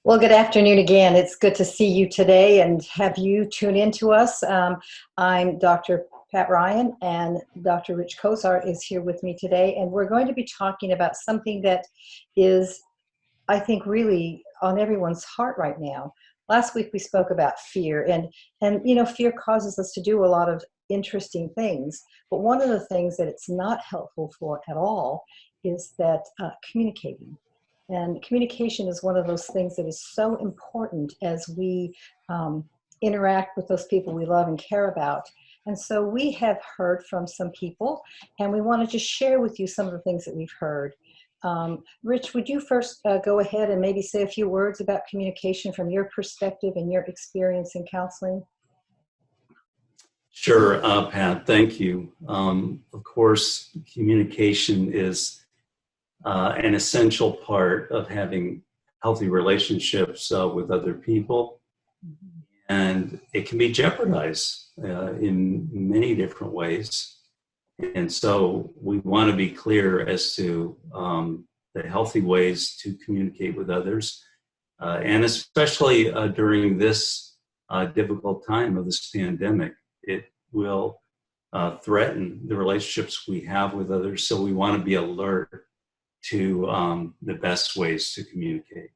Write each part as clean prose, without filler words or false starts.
Well, good afternoon again. It's good to see you today and have you tune in to us. I'm Dr. Pat Ryan, and Dr. Rich Kozar is here with me today, and we're going to be talking about something that is, I think, really on everyone's heart right now. Last week we spoke about fear, and fear causes us to do a lot of interesting things. But one of the things that it's not helpful for at all is that communicating. And communication is one of those things that is so important as we interact with those people we love and care about. And so we have heard from some people, and we want to just share with you some of the things that we've heard. Rich, would you first go ahead and maybe say a few words about communication from your perspective and your experience in counseling? Sure, Pat, thank you. Of course, communication is an essential part of having healthy relationships with other people, and it can be jeopardized in many different ways. And so we want to be clear as to the healthy ways to communicate with others, and especially during this difficult time of this pandemic. It will threaten the relationships we have with others, so we want to be alert to the best ways to communicate.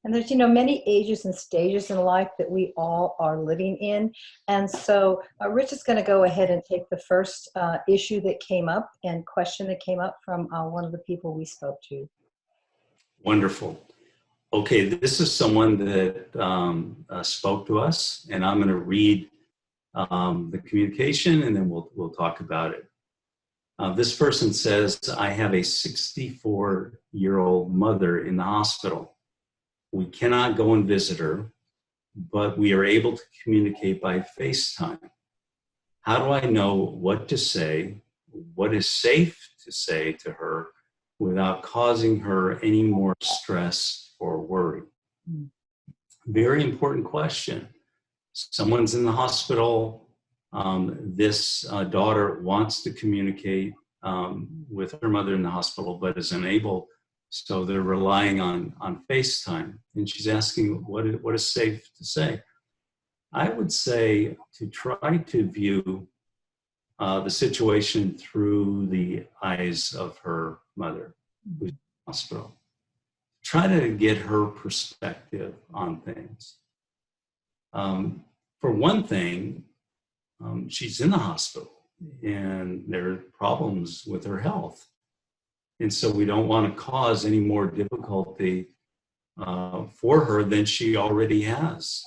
And there's, many ages and stages in life that we all are living in. And so Rich is going to go ahead and take the first issue that came up and question that came up from one of the people we spoke to. Wonderful. Okay, this is someone that spoke to us, and I'm going to read the communication, and then we'll talk about it. This person says, I have a 64-year-old mother in the hospital. We cannot go and visit her, but we are able to communicate by FaceTime. How do I know what to say, what is safe to say to her without causing her any more stress or worry? Very important question. Someone's in the hospital. This daughter wants to communicate with her mother in the hospital, but is unable. So they're relying on FaceTime. And she's asking, what is safe to say? I would say to try to view the situation through the eyes of her mother, who's in the hospital. Try to get her perspective on things. For one thing, she's in the hospital and there are problems with her health. And so we don't want to cause any more difficulty for her than she already has.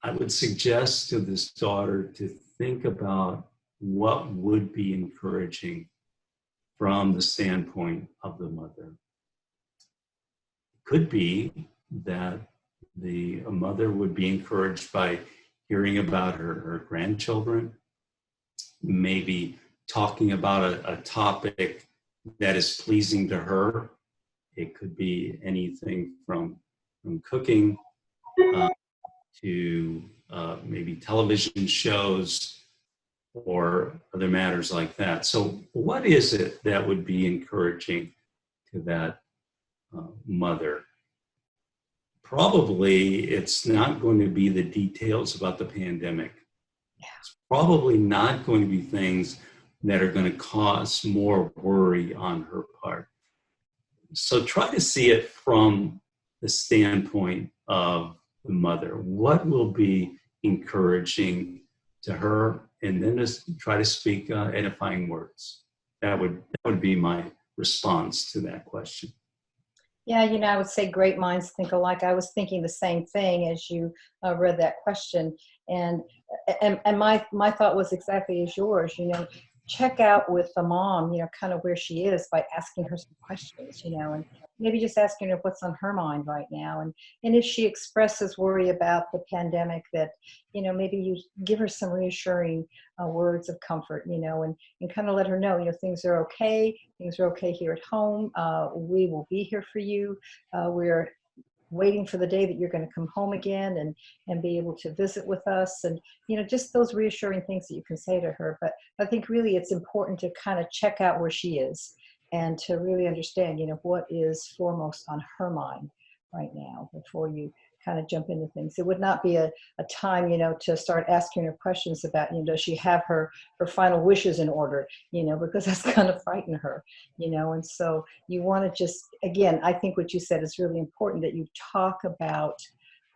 I would suggest to this daughter to think about what would be encouraging from the standpoint of the mother. It could be that the mother would be encouraged by hearing about her grandchildren, maybe talking about a topic that is pleasing to her. It could be anything from cooking to maybe television shows or other matters like that. So what is it that would be encouraging to that mother? Probably it's not going to be the details about the pandemic. It's probably not going to be things that are going to cause more worry on her part. So try to see it from the standpoint of the mother. What will be encouraging to her? And then just try to speak edifying words. That would be my response to that question. Yeah, I would say great minds think alike. I was thinking the same thing as you read that question. And my thought was exactly as yours, check out with the mom, kind of where she is by asking her some questions, and maybe just asking her what's on her mind right now. And if she expresses worry about the pandemic, that, maybe you give her some reassuring words of comfort, and kind of let her know, things are okay. Things are okay here at home. We will be here for you. We're waiting for the day that you're going to come home again and be able to visit with us, and just those reassuring things that you can say to her. But I think really it's important to kind of check out where she is and to really understand, what is foremost on her mind right now before you kind of jump into things. It would not be a time, to start asking her questions about, does she have her final wishes in order, because that's going to frighten her, and so you want to just, again, I think what you said is really important, that you talk about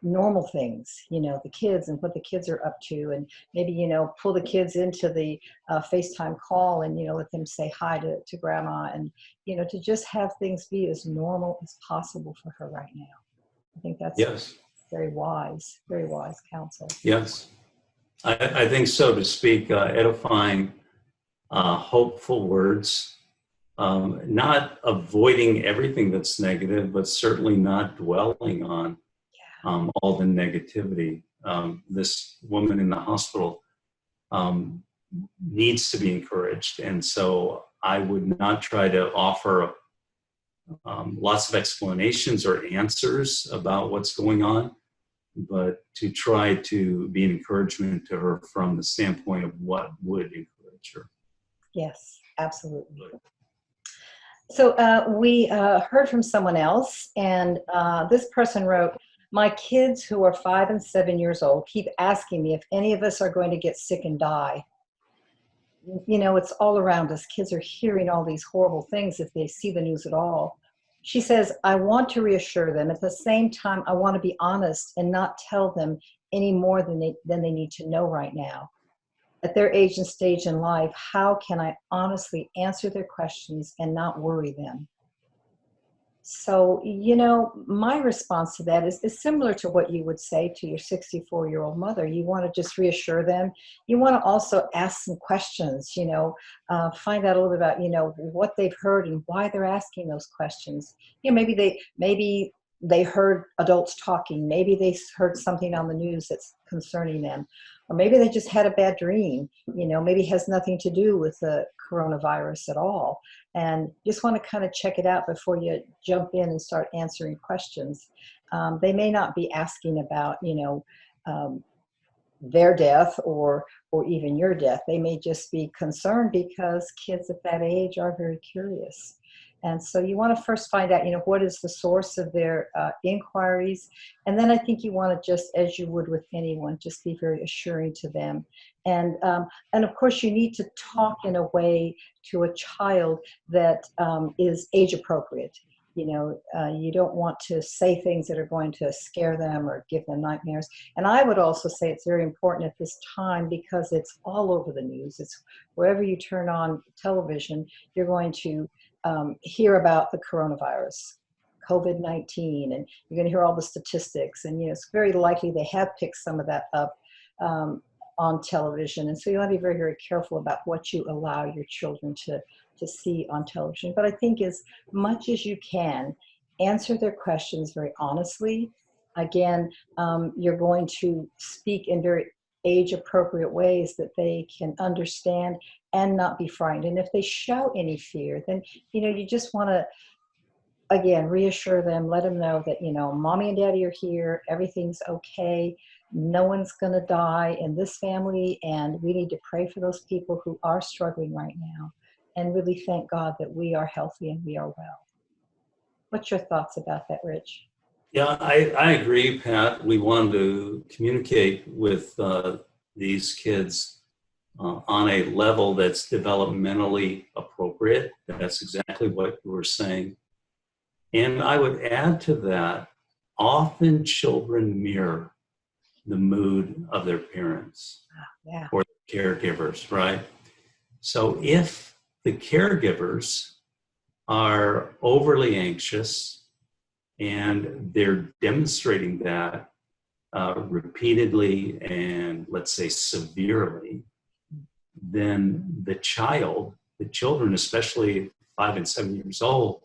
normal things, the kids and what the kids are up to, and maybe, pull the kids into the FaceTime call and, let them say hi to grandma, and, to just have things be as normal as possible for her right now. I think that's Yes. very wise counsel. Yes. I think so, to speak edifying, hopeful words, not avoiding everything that's negative, but certainly not dwelling on all the negativity. This woman in the hospital needs to be encouraged. And so I would not try to offer lots of explanations or answers about what's going on, but to try to be an encouragement to her from the standpoint of what would encourage her. Yes, absolutely. So we heard from someone else, and this person wrote, "My kids who are 5 and 7 years old keep asking me if any of us are going to get sick and die. It's all around us. Kids are hearing all these horrible things if they see the news at all." She says, "I want to reassure them. At the same time, I want to be honest and not tell them any more than they need to know right now. At their age and stage in life, how can I honestly answer their questions and not worry them?" So, my response to that is similar to what you would say to your 64-year-old mother. You want to just reassure them. You want to also ask some questions, find out a little bit about, what they've heard and why they're asking those questions. Maybe they heard adults talking. Maybe they heard something on the news that's concerning them. Or maybe they just had a bad dream, maybe it has nothing to do with the coronavirus at all. And just want to kind of check it out before you jump in and start answering questions. They may not be asking about, their death or even your death. They may just be concerned because kids at that age are very curious. And so you want to first find out, what is the source of their inquiries. And then I think you want to just, as you would with anyone, just be very assuring to them. And of course, you need to talk in a way to a child that is age appropriate. You don't want to say things that are going to scare them or give them nightmares. And I would also say it's very important at this time because it's all over the news. It's wherever you turn on television, you're going to hear about the coronavirus, COVID-19, and you're going to hear all the statistics. And, it's very likely they have picked some of that up on television. And so you want to be very, very careful about what you allow your children to see on television. But I think as much as you can, answer their questions very honestly. Again, you're going to speak in very age-appropriate ways that they can understand and not be frightened. And if they show any fear, then, you just want to, again, reassure them, let them know that, mommy and daddy are here, everything's okay, no one's going to die in this family, and we need to pray for those people who are struggling right now, and really thank God that we are healthy and we are well. What's your thoughts about that, Rich? Yeah, I agree, Pat. We want to communicate with these kids on a level that's developmentally appropriate. That's exactly what we're saying. And I would add to that, often children mirror the mood of their parents or caregivers, right? So if the caregivers are overly anxious and they're demonstrating that repeatedly and, let's say, severely, then the children, especially 5 and 7 years old,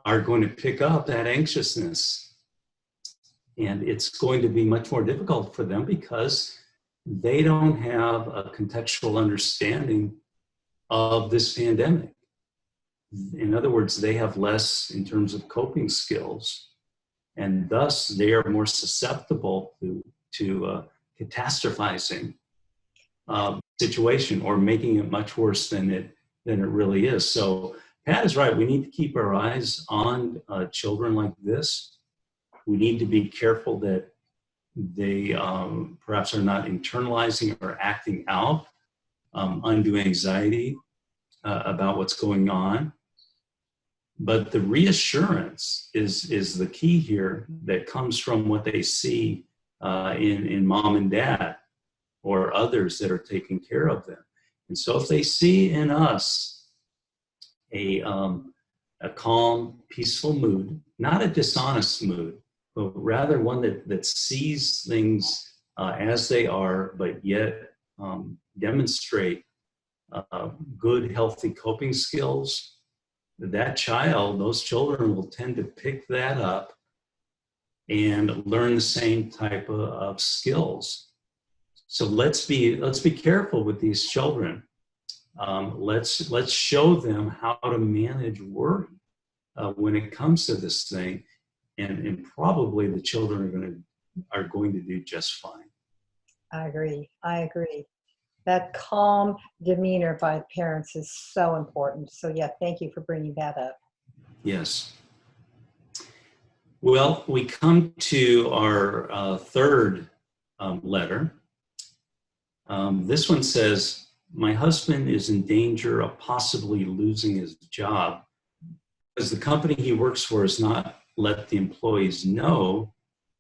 are going to pick up that anxiousness. And it's going to be much more difficult for them because they don't have a contextual understanding of this pandemic. In other words, they have less in terms of coping skills, and thus they are more susceptible to catastrophizing situation or making it much worse than it really is. So Pat is right. We need to keep our eyes on children like this. We need to be careful that they perhaps are not internalizing or acting out undue anxiety about what's going on. But the reassurance is the key here that comes from what they see in mom and dad or others that are taking care of them. And so if they see in us a calm, peaceful mood, not a dishonest mood, but rather one that sees things as they are, but yet demonstrate good, healthy coping skills, that child, those children will tend to pick that up and learn the same type of skills. So let's be careful with these children. Let's show them how to manage worry when it comes to this thing, and probably the children are going to do just fine. I agree. That calm demeanor by parents is so important. So yeah, thank you for bringing that up. Yes. Well, we come to our third letter. This one says, my husband is in danger of possibly losing his job because the company he works for has not let the employees know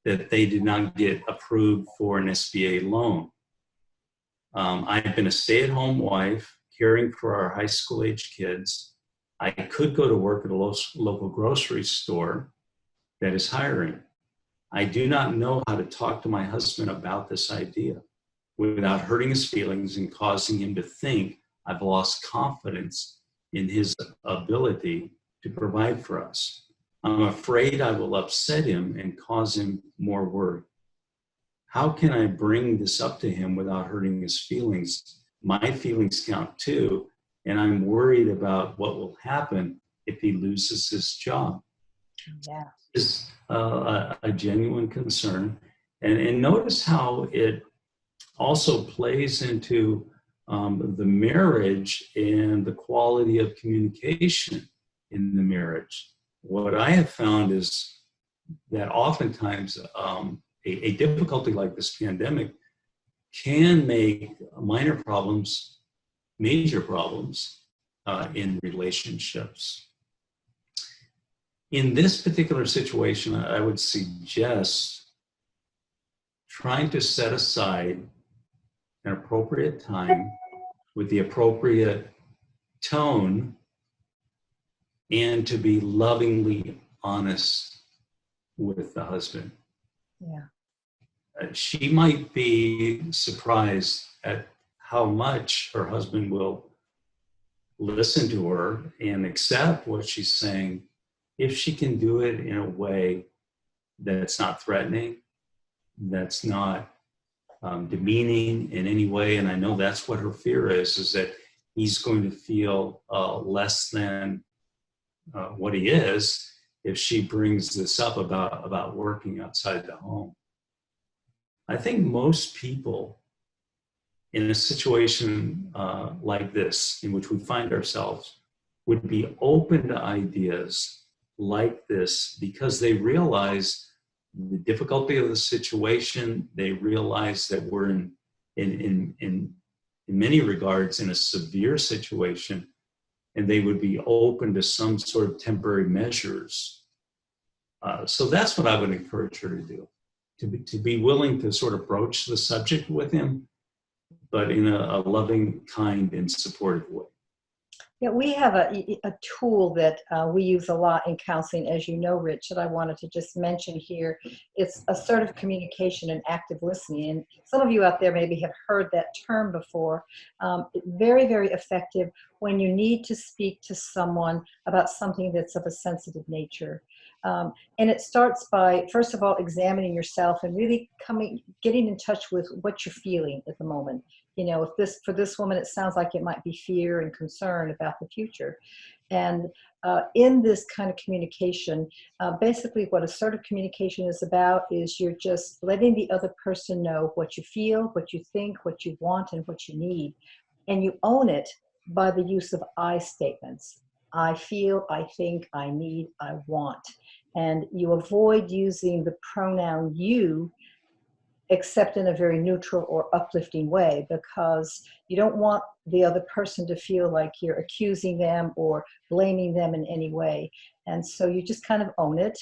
that they did not get approved for an SBA loan. I've been a stay-at-home wife, caring for our high school age kids. I could go to work at a local grocery store that is hiring. I do not know how to talk to my husband about this idea without hurting his feelings and causing him to think I've lost confidence in his ability to provide for us. I'm afraid I will upset him and cause him more worry. How can I bring this up to him without hurting his feelings? My feelings count too, and I'm worried about what will happen if he loses his job. Yeah. It's a genuine concern. And notice how it also plays into the marriage and the quality of communication in the marriage. What I have found is that oftentimes a difficulty like this pandemic can make minor problems major problems in relationships. In this particular situation, I would suggest trying to set aside an appropriate time with the appropriate tone and to be lovingly honest with the husband. Yeah. She might be surprised at how much her husband will listen to her and accept what she's saying if she can do it in a way that's not threatening, that's not demeaning in any way. And I know that's what her fear is that he's going to feel less than what he is if she brings this up about working outside the home. I think most people in a situation like this, in which we find ourselves, would be open to ideas like this because they realize the difficulty of the situation. They realize that we're in many regards in a severe situation, and they would be open to some sort of temporary measures. So that's what I would encourage her to do, to be willing to sort of broach the subject with him, but in a loving, kind, and supportive way. Yeah, we have a tool that we use a lot in counseling, as you know, Rich, that I wanted to just mention here. It's assertive communication and active listening. And some of you out there maybe have heard that term before. Very, very effective when you need to speak to someone about something that's of a sensitive nature. And it starts by, first of all, examining yourself and really getting in touch with what you're feeling at the moment. You know, for this woman, it sounds like it might be fear and concern about the future. And in this kind of communication, basically what assertive communication is about is you're just letting the other person know what you feel, what you think, what you want, and what you need. And you own it by the use of I statements. I feel, I think, I need, I want. And you avoid using the pronoun you, except in a very neutral or uplifting way, because you don't want the other person to feel like you're accusing them or blaming them in any way. And so you just kind of own it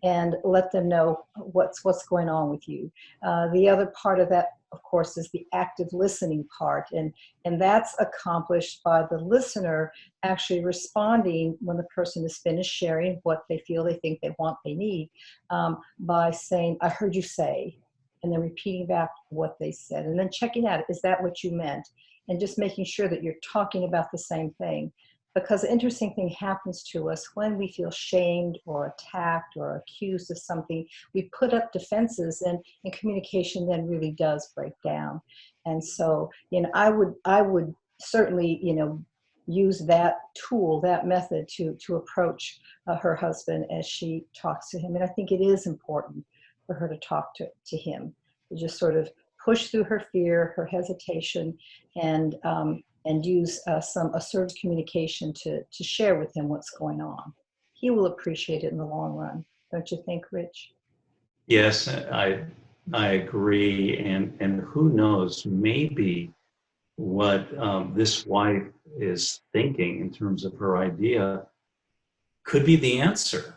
and let them know what's going on with you. The other part of that, of course, is the active listening part, and that's accomplished by the listener actually responding when the person is finished sharing what they feel, they think, they want, they need, by saying, "I heard you say," and then repeating back what they said, and then checking out, is that what you meant? And just making sure that you're talking about the same thing. Because an interesting thing happens to us when we feel shamed or attacked or accused of something. We put up defenses, and communication then really does break down. And so, I would certainly, use that tool, that method to approach her husband as she talks to him. And I think it is important for her to talk to him, to just sort of push through her fear, her hesitation, and use some assertive communication to share with him what's going on. He will appreciate it in the long run. Don't you think, Rich? Yes, I agree. And who knows, maybe what this wife is thinking in terms of her idea could be the answer,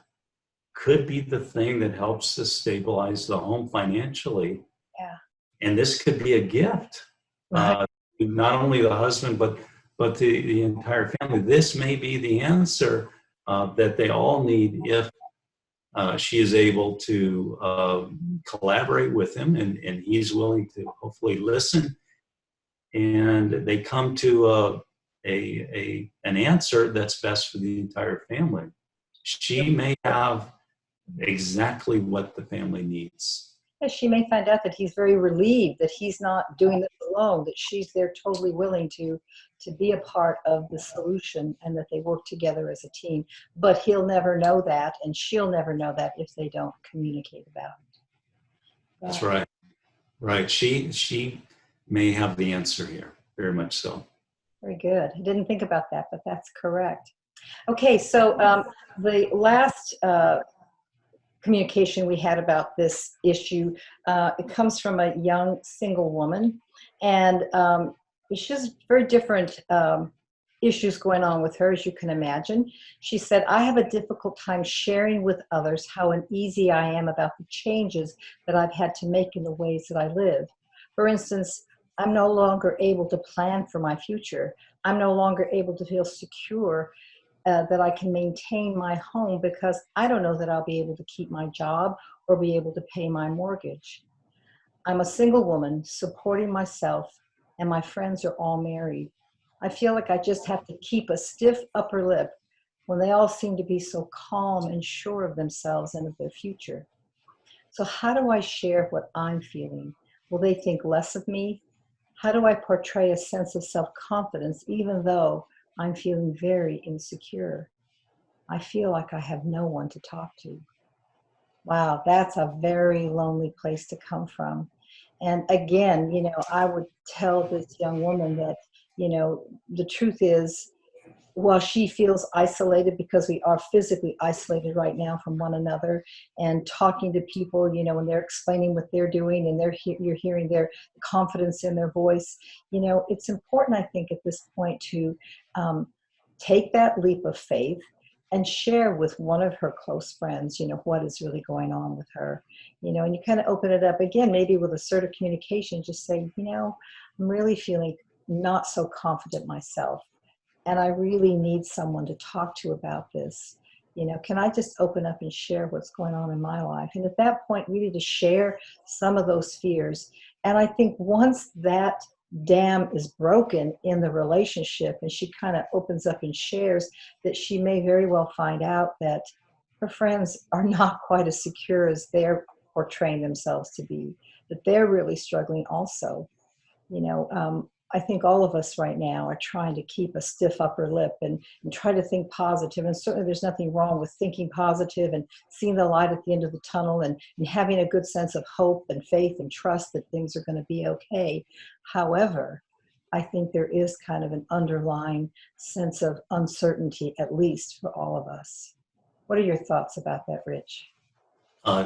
could be the thing that helps to stabilize the home financially. Yeah. And this could be a gift, Right. not only the husband, but the entire family. This may be the answer that they all need if she is able to collaborate with him, and he's willing to hopefully listen, and they come to an answer that's best for the entire family. She may have exactly what the family needs. Yeah, she may find out that he's very relieved that he's not doing this alone, that she's there totally willing to be a part of the solution and that they work together as a team. But he'll never know that, and she'll never know that if they don't communicate about it. That's right. Right. She may have the answer here. Very much so. Very good. I didn't think about that, but that's correct. Okay, so the last communication we had about this issue, it comes from a young single woman, and she has very different issues going on with her, as you can imagine. She said, "I have a difficult time sharing with others how uneasy I am about the changes that I've had to make in the ways that I live. For instance, I'm no longer able to plan for my future. I'm no longer able to feel secure that I can maintain my home because I don't know that I'll be able to keep my job or be able to pay my mortgage. I'm a single woman supporting myself, and my friends are all married. I feel like I just have to keep a stiff upper lip when they all seem to be so calm and sure of themselves and of their future. So how do I share what I'm feeling? Will they think less of me? How do I portray a sense of self-confidence even though I'm feeling very insecure? I feel like I have no one to talk to." Wow, that's a very lonely place to come from. And again, I would tell this young woman that, the truth is, while she feels isolated, because we are physically isolated right now from one another, and talking to people, when they're explaining what they're doing, and you're hearing their confidence in their voice, it's important, I think, at this point to take that leap of faith and share with one of her close friends, what is really going on with her, and you kind of open it up again, maybe with assertive communication, just say, I'm really feeling not so confident myself, and I really need someone to talk to about this. Can I just open up and share what's going on in my life? And at that point, really to share some of those fears. And I think once that dam is broken in the relationship and she kind of opens up and shares, that she may very well find out that her friends are not quite as secure as they're portraying themselves to be, that they're really struggling also. I think all of us right now are trying to keep a stiff upper lip and try to think positive. And certainly there's nothing wrong with thinking positive and seeing the light at the end of the tunnel, and having a good sense of hope and faith and trust that things are going to be okay. However, I think there is kind of an underlying sense of uncertainty, at least for all of us. What are your thoughts about that, Rich?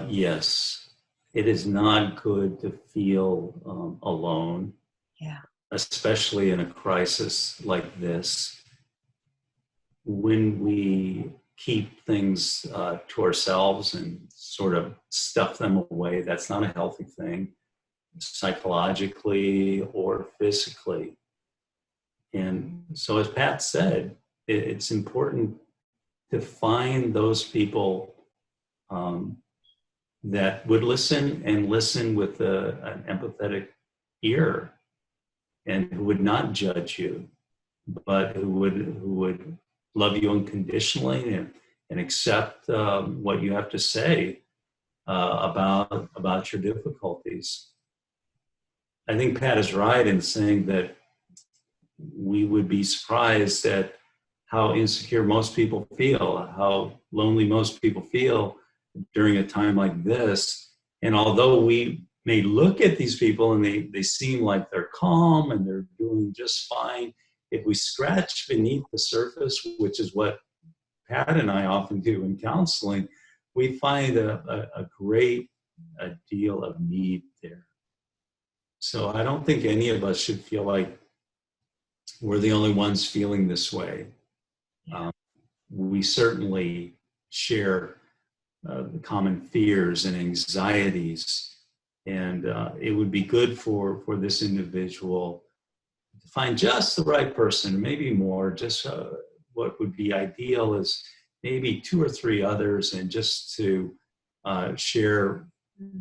Yes, it is not good to feel alone, Yeah. especially in a crisis like this. When we keep things to ourselves and sort of stuff them away, that's not a healthy thing, psychologically or physically. And so, as Pat said, it's important to find those people um, that would listen and listen with an empathetic ear, and who would not judge you, but who would love you unconditionally and accept what you have to say about your difficulties. I think Pat is right in saying that we would be surprised at how insecure most people feel, how lonely most people feel during a time like this. And although we may look at these people and they seem like they're calm and they're doing just fine, if we scratch beneath the surface, which is what Pat and I often do in counseling, we find a great deal of need there. So I don't think any of us should feel like we're the only ones feeling this way. We certainly share the common fears and anxieties, and it would be good for this individual to find just the right person, maybe more. Just what would be ideal is maybe 2 or 3 others, and just to share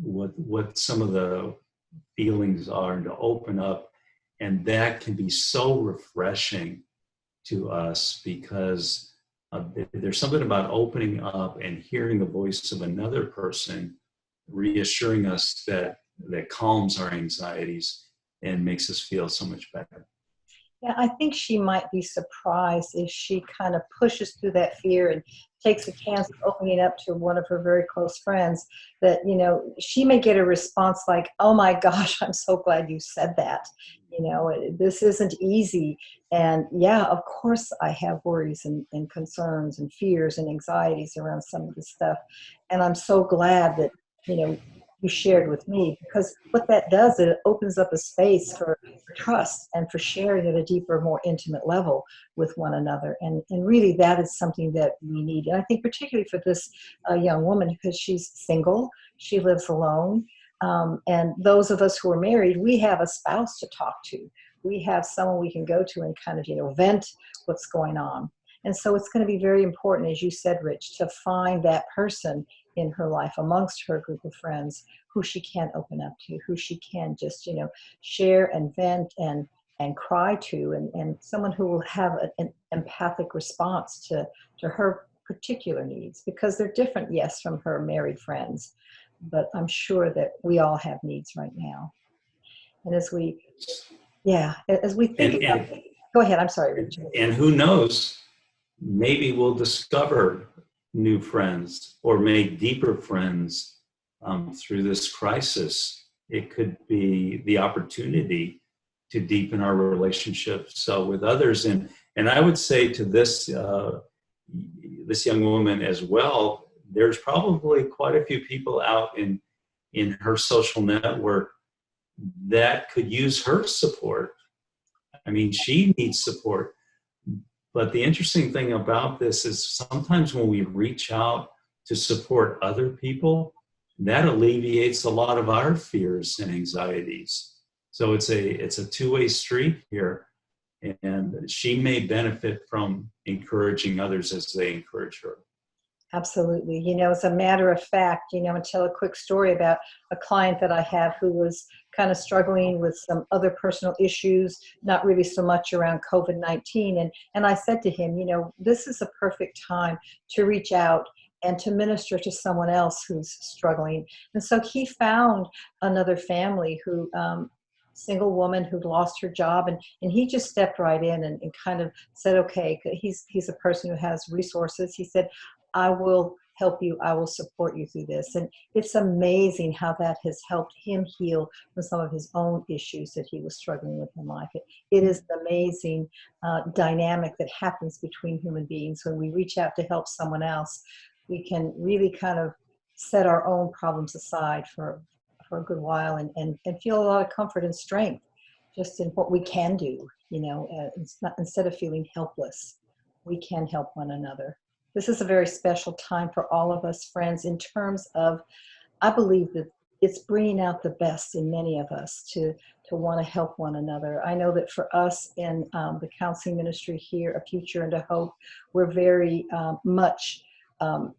what some of the feelings are, and to open up. And that can be so refreshing to us, because there's something about opening up and hearing the voice of another person reassuring us that calms our anxieties and makes us feel so much better. Yeah, I think she might be surprised if she kind of pushes through that fear and takes a chance of opening up to one of her very close friends, that, she may get a response like, oh my gosh, I'm so glad you said that. This isn't easy. And yeah, of course I have worries and concerns and fears and anxieties around some of this stuff. And I'm so glad that, you shared with me, because what that does, it opens up a space for trust and for sharing at a deeper, more intimate level with one another. And really that is something that we need. And I think particularly for this young woman, because she's single, she lives alone. And those of us who are married, we have a spouse to talk to. We have someone we can go to and kind of, vent what's going on. And so it's going to be very important, as you said, Rich, to find that person in her life amongst her group of friends who she can open up to, who she can just, share and vent and cry to, and someone who will have an empathic response to her particular needs, because they're different, yes, from her married friends. But I'm sure that we all have needs right now. And as we think about, go ahead, I'm sorry, Richard. And who knows, maybe we'll discover new friends or make deeper friends through this crisis. It could be the opportunity to deepen our relationships with others. And I would say to this young woman as well, there's probably quite a few people out in her social network that could use her support. I mean, she needs support. But the interesting thing about this is sometimes when we reach out to support other people, that alleviates a lot of our fears and anxieties. So it's a two-way street here, and she may benefit from encouraging others as they encourage her. Absolutely. As a matter of fact, I'll tell a quick story about a client that I have who was kind of struggling with some other personal issues, not really so much around COVID-19. And I said to him, this is a perfect time to reach out and to minister to someone else who's struggling. And so he found another family who, single woman who'd lost her job, and he just stepped right in and kind of said, okay, he's a person who has resources. He said, I will help you. I will support you through this. And it's amazing how that has helped him heal from some of his own issues that he was struggling with in life. It is an amazing dynamic that happens between human beings. When we reach out to help someone else, we can really kind of set our own problems aside for a good while and feel a lot of comfort and strength just in what we can do, it's not, instead of feeling helpless, we can help one another. This is a very special time for all of us, friends, in terms of, I believe that it's bringing out the best in many of us to want to help one another. I know that for us in the counseling ministry here, A Future and a Hope, we're very much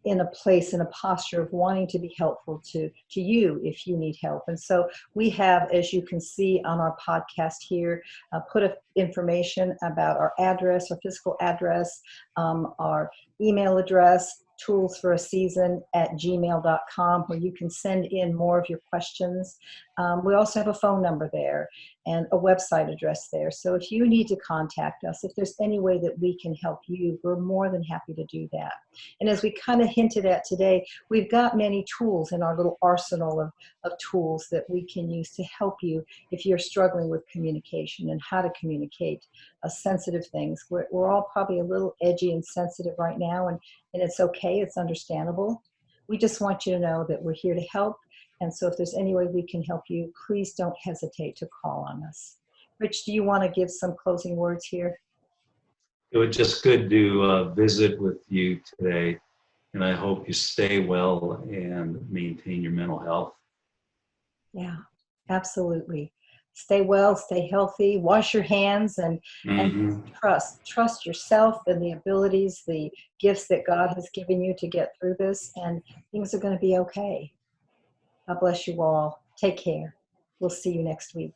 in a place, in a posture of wanting to be helpful to you if you need help. And so we have, as you can see on our podcast here, put information about our address, our physical address, our email address, tools for a season at gmail.com, where you can send in more of your questions. We also have a phone number there and a website address there. So if you need to contact us, if there's any way that we can help you, we're more than happy to do that. And as we kind of hinted at today, we've got many tools in our little arsenal of tools that we can use to help you if you're struggling with communication and how to communicate sensitive things. We're all probably a little edgy and sensitive right now, and it's okay, it's understandable. We just want you to know that we're here to help. And so if there's any way we can help you, please don't hesitate to call on us. Rich, do you want to give some closing words here? It was just good to visit with you today, and I hope you stay well and maintain your mental health. Yeah, absolutely. Stay well, stay healthy, wash your hands, and trust yourself and the abilities, the gifts that God has given you to get through this, and things are going to be okay. God bless you all. Take care. We'll see you next week.